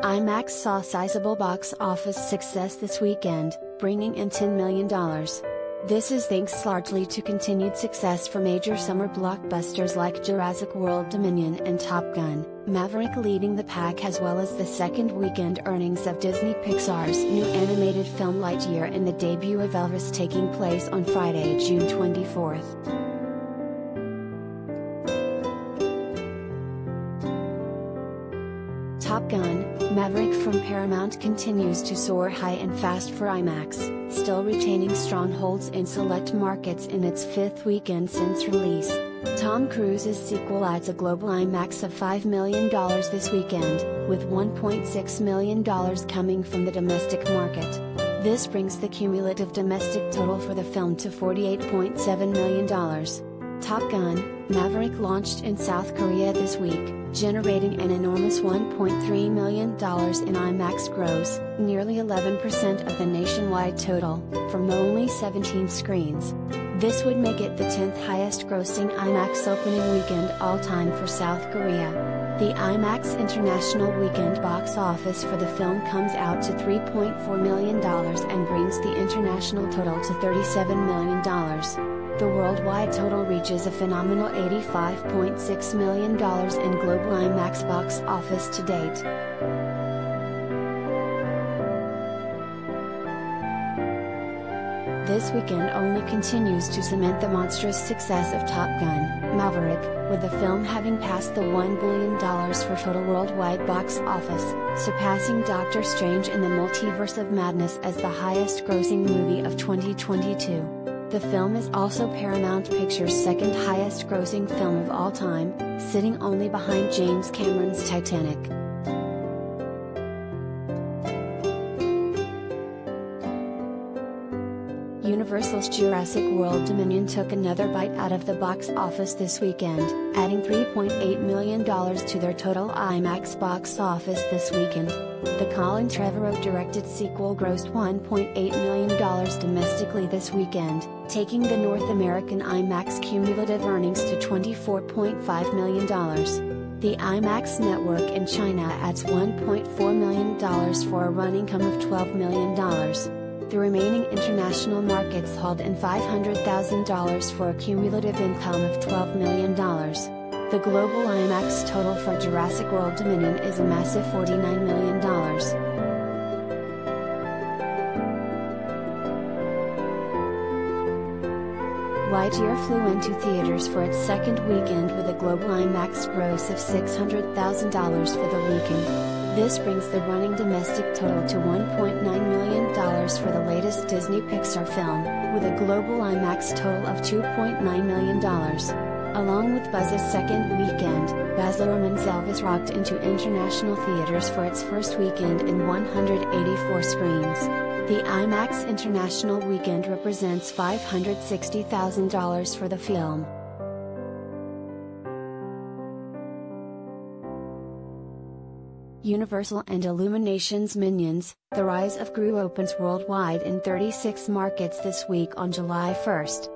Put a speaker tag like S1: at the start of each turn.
S1: IMAX saw sizable box office success this weekend, bringing in $10 million. This is thanks largely to continued success for major summer blockbusters like Jurassic World Dominion and Top Gun, Maverick leading the pack, as well as the second weekend earnings of Disney Pixar's new animated film Lightyear and the debut of Elvis taking place on Friday, June 24th. Top Gun, Maverick from Paramount continues to soar high and fast for IMAX, still retaining strongholds in select markets in its fifth weekend since release. Tom Cruise's sequel adds a global IMAX of $5 million this weekend, with $1.6 million coming from the domestic market. This brings the cumulative domestic total for the film to $48.7 million. Top Gun, Maverick launched in South Korea this week, generating an enormous $1.3 million in IMAX gross, nearly 11% of the nationwide total, from only 17 screens. This would make it the 10th highest grossing IMAX opening weekend all-time for South Korea. The IMAX International Weekend box office for the film comes out to $3.4 million and brings the international total to $37 million. The worldwide total reaches a phenomenal $85.6 million in global IMAX box office to date. This weekend only continues to cement the monstrous success of Top Gun, Maverick, with the film having passed the $1 billion for total worldwide box office, surpassing Doctor Strange in the Multiverse of Madness as the highest grossing movie of 2022. The film is also Paramount Pictures' second highest grossing film of all time, sitting only behind James Cameron's Titanic. Universal's Jurassic World Dominion took another bite out of the box office this weekend, adding $3.8 million to their total IMAX box office this weekend. The Colin Trevorrow-directed sequel grossed $1.8 million domestically this weekend, taking the North American IMAX cumulative earnings to $24.5 million. The IMAX network in China adds $1.4 million for a run income of $12 million. The remaining international markets hauled in $500,000 for a cumulative income of $12 million. The global IMAX total for Jurassic World Dominion is a massive $49 million. Lightyear flew into theaters for its second weekend with a global IMAX gross of $600,000 for the weekend. This brings the running domestic total to $1.9 million for the latest Disney Pixar film, with a global IMAX total of $2.9 million. Along with Buzz's second weekend, Baz Luhrmann's Elvis rocked into international theaters for its first weekend in 184 screens. The IMAX International Weekend represents $560,000 for the film. Universal and Illumination's Minions: The Rise of Gru opens worldwide in 36 markets this week on July 1st.